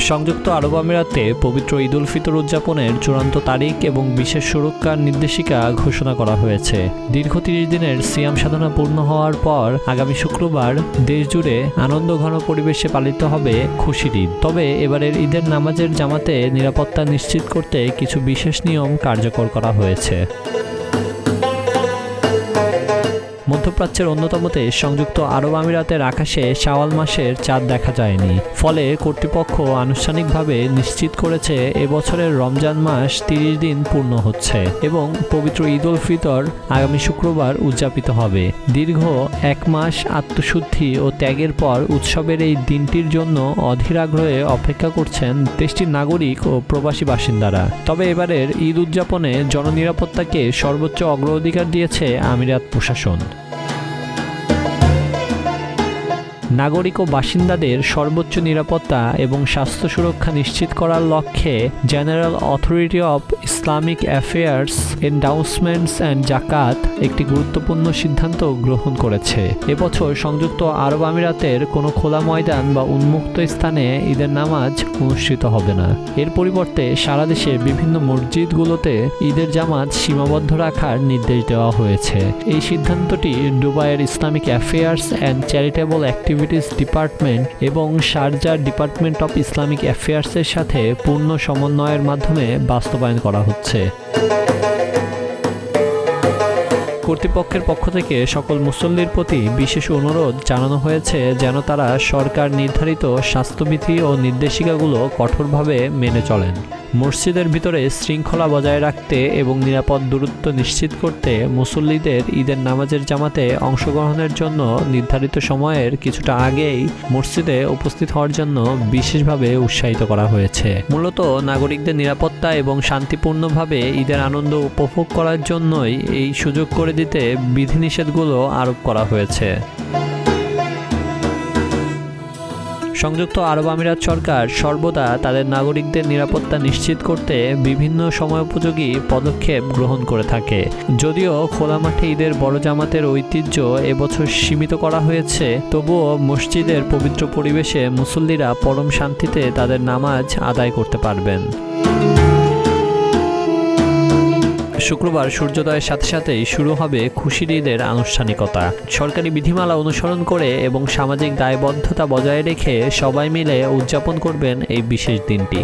সংযুক্ত আরব আমিরাতে পবিত্র ঈদ উল ফিতর উদযাপনের চূড়ান্ত তারিখ এবং বিশেষ সুরক্ষার নির্দেশিকা ঘোষণা করা হয়েছে। দীর্ঘ 30 দিনের সিয়াম সাধনা পূর্ণ হওয়ার পর আগামী শুক্রবার দেশজুড়ে আনন্দঘন পরিবেশে পালিত হবে খুশির ঈদ। তবে এবারের ঈদের নামাজের জামাতে নিরাপত্তা নিশ্চিত করতে কিছু বিশেষ নিয়ম কার্যকর করা হয়েছে। মধ্যপ্রাচ্যের অন্যতম দেশ সংযুক্ত আরব আমিরাতের আকাশে শাওয়াল মাসের চাঁদ দেখা যায়নি। ফলে কর্তৃপক্ষ আনুষ্ঠানিকভাবে নিশ্চিত করেছে এবছরের রমজান মাস 30 দিন পূর্ণ হচ্ছে এবং পবিত্র ঈদ উল ফিতর আগামী শুক্রবার উদযাপিত হবে। দীর্ঘ 1 মাস আত্মশুদ্ধি ও ত্যাগের পর উৎসবের এই দিনটির জন্য অধীর আগ্রহে অপেক্ষা করছেন দেশটির নাগরিক ও প্রবাসী বাসিন্দারা। তবে এবারের ঈদ উদযাপনে জননিরাপত্তাকে সর্বোচ্চ অগ্রাধিকার দিয়েছে আমিরাত প্রশাসন। নাগরিক ও বাসিন্দাদের সর্বোচ্চ নিরাপত্তা এবং স্বাস্থ্য সুরক্ষা নিশ্চিত করার লক্ষ্যে General Authority of Islamic Affairs Endowments and Zakat একটি গুরুত্বপূর্ণ সিদ্ধান্ত গ্রহণ করেছে। এবছর সংযুক্ত আরব আমিরাতের কোনো খোলা ময়দান বা উন্মুক্ত স্থানে ঈদের নামাজ অনুষ্ঠিত হবে না। এর পরিবর্তে সারা দেশে বিভিন্ন মসজিদগুলোতে ঈদের জামাত সীমাবদ্ধ রাখার নির্দেশ দেওয়া হয়েছে। এই সিদ্ধান্তটি দুবাইয়ের Islamic affairs and charitable activities department এবং শারজার ডিপার্টমেন্ট অফ ইসলামিক অ্যাফেয়ার্সের সাথে পূর্ণ সমন্বয়ের মাধ্যমে বাস্তবায়ন করা হচ্ছে। কর্তৃপক্ষের পক্ষ থেকে সকল মুসল্লির প্রতি বিশেষ অনুরোধ জানানো হয়েছে যেন তারা সরকার নির্ধারিত স্বাস্থ্যবিধি ও নির্দেশিকাগুলো কঠোরভাবে মেনে চলেন। মসজিদের ভিতরে শৃঙ্খলা বজায় রাখতে এবং নিরাপদ দূরত্ব নিশ্চিত করতে মুসল্লিদের ঈদের নামাজের জামাতে অংশগ্রহণের জন্য নির্ধারিত সময়ের কিছুটা আগেই মসজিদে উপস্থিত হওয়ার জন্য বিশেষভাবে উৎসাহিত করা হয়েছে। মূলত নাগরিকদের নিরাপত্তা এবং শান্তিপূর্ণভাবে ঈদের আনন্দ উপভোগ করার জন্যই এই সুযোগ করে দিতে বিধিনিষেধগুলো আরোপ করা হয়েছে। সংযুক্ত আরব আমিরাত সরকার সর্বদা তাদের নাগরিকদের নিরাপত্তা নিশ্চিত করতে বিভিন্ন সময়োপযোগী পদক্ষেপ গ্রহণ করে থাকে। যদিও খোলা মাঠে ঈদের বড় জামাতের ঐতিহ্য এবছর সীমিত করা হয়েছে, তবুও মসজিদের পবিত্র পরিবেশে মুসল্লিরা পরম শান্তিতে তাদের নামাজ আদায় করতে পারবেন। শুক্রবার সূর্যোদয়ের সাথে সাথেই শুরু হবে খুশির ঈদের আনুষ্ঠানিকতা। সরকারি বিধিমালা অনুসরণ করে এবং সামাজিক দায়বদ্ধতা বজায় রেখে সবাই মিলে উদযাপন করবেন এই বিশেষ দিনটি।